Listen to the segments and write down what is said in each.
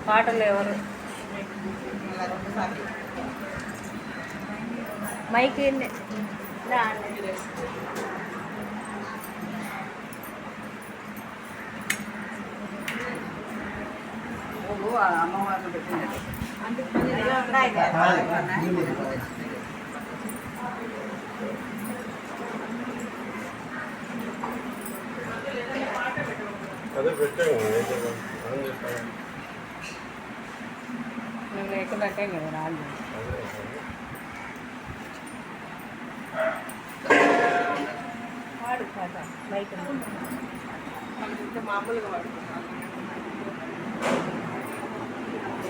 పాటలు ఎవరు మైక్ అమ్మవారిని పెట్టింది అదే పెట్టాము నువ్వు లేకపోతే కదా రాదు వాడు పాట మైక్ మామూలుగా వాడుకుంటాం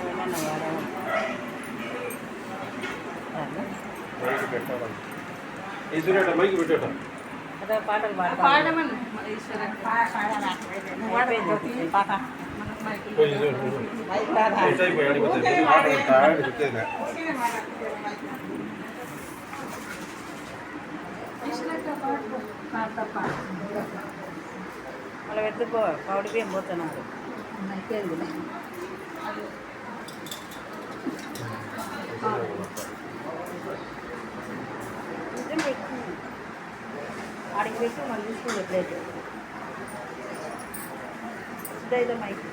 ఏమన్నా వాడము మైకి పెట్టాలి ఈశ్వరేట మైకి పెట్టేట అదే పాటలు పాట మళ్ళీ వెతుకో పౌడి బియ్యం పోతున్నారు ఆడికి పెట్టి మళ్ళీ తీసుకుని ప్లేట్ ఇదైతే మైక్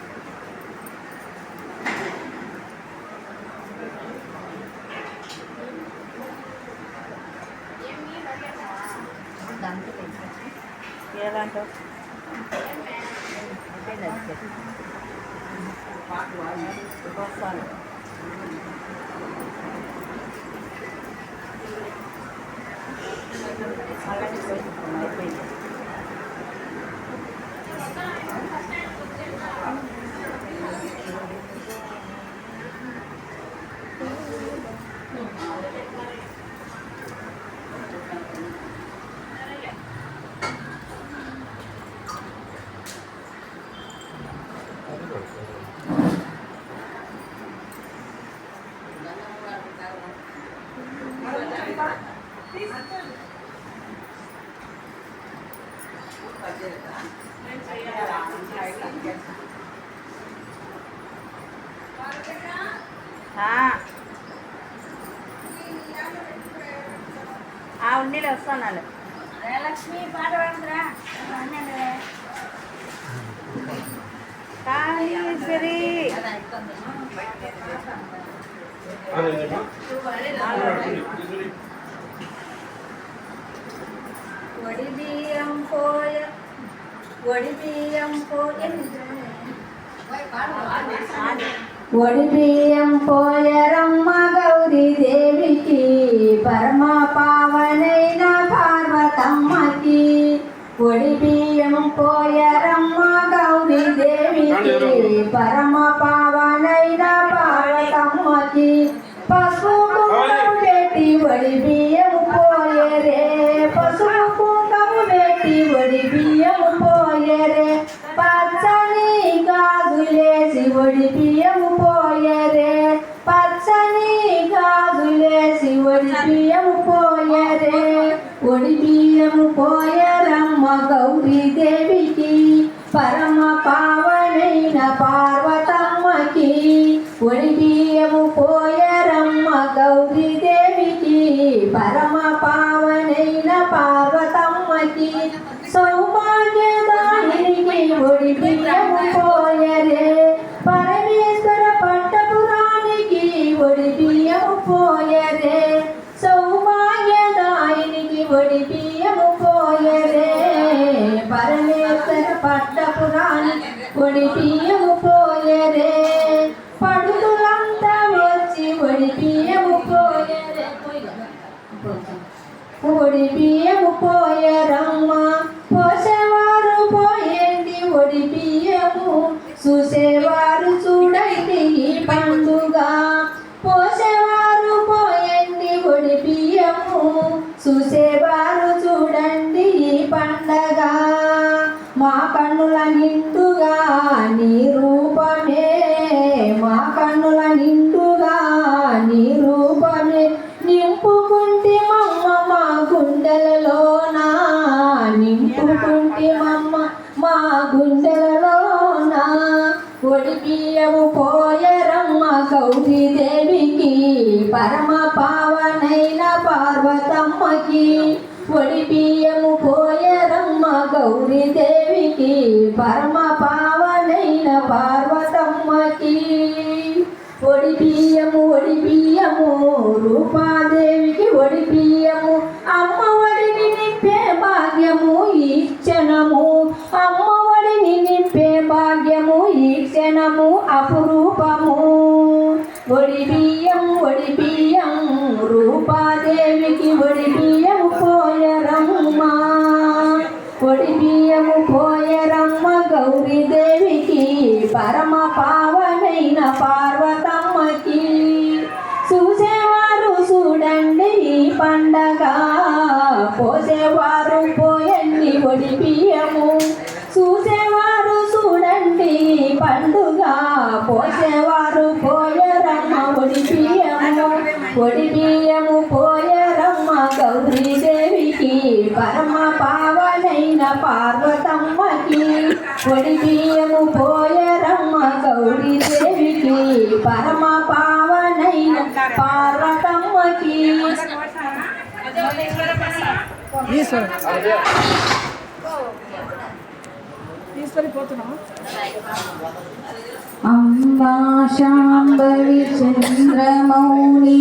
ఏదంటో వస్తాను అయిపోయింది ఉన్నీళ్ళు వస్తాను లక్ష్మి పాట పాడుతురా కాళీశ్వరి వడి బియ్యం పోయ వడి బియ్యం పోయరమ్మ గౌరీ దేవికి పరమ పావనైన పార్వతమ్మకి వడి బియ్యం పోయరమ్మ గౌరీ దేవికి పరమ పావనైన పార్వతమ్మకి పసుపు కుంకుమ పెట్టి వడి బియ్యం పోయరే పసుపు కుంకుమ పెట్టి వడి బియ్యం పోయరే పచ్చని గాజులేసి వడి బియ్యం పోయరే పచ్చని గాజులేసి వడి బియ్యం పోయరే వడి బియ్యం పోయరమ్మ గౌరీ దేవికి పరమ పావనైన పార్వతమ్మకి వడి బియ్యం పోయరమ్మ గౌరీ దేవికి పరమ పావనైన పార్వతమ్మకి సౌభాగ్యదాయినికి వడి బియ్యం పోయరే పరమేశ్వర పట్టపురానికి వడి బియ్యం పోయరే సౌభాగ్యదాయినికి వడి బియ్యం పోయరే పరమేశ్వర పట్టపురానికి వడి బియ్యం పోయరే పడుతులంతా వచ్చి వడి బియ్యం పోయరే వడి బియ్యం పోయరమ్మ పోసేవారు పోయండి వడి బియ్యము చూసేవారు చూడండి ఈ పండుగ పోసేవారు పోయండి వడి బియ్యము చూసేవారు చూడండి ఈ పండగ మా కన్నుల నిండుగా నీ రూపమే మా కన్నుల నిండుగా నీ రూపమే నింపుకుంటే మమ్మ మా గుండెలలోన నింపుకుంటే మమ్మ మా గుండెలలో ఒడి బియ్యము పోయరమ్మ గౌరీదేవికి పరమ పావనైన పార్వతమ్మకి ఒడి బియ్యము పోయరమ్మ గౌరీదేవికి పరమ పావనైన పార్వతమ్మకి ఒడి బియ్యము రూపాదేవికి ఒడి బియ్యము అమ్మ ఒడిని నింపే భాగ్యము ఈ క్షణము అమ్మ ఒడిని నింపే భాగ్యము ఈ క్షణము అపురూపము ఒడి బియ్యం రూపాదేవికి ఒడి బియ్యము పోయరమ్మ ఒడి బియ్యము పోయరమ్మ గౌరీదేవికి పరమ పావనైన పార్వతమ్మకి చూసేవారు చూడండి ఈ పండగ పోసేవారు పోయండి ఒడి బియ్యము చూసేవారు చూడండి పండుగ పోసేవారు పోయరమ్మ ఒడి బియ్యము పోయరమ్మ గౌరీదేవికి పరమ పావనైన పార్వతమ్మకి ఒడి బియ్యము పోయరమ్మ గౌరీదేవికి పరమ పావనైన పార్వతమ్మకి అంబా శాంభవి చంద్రమౌళి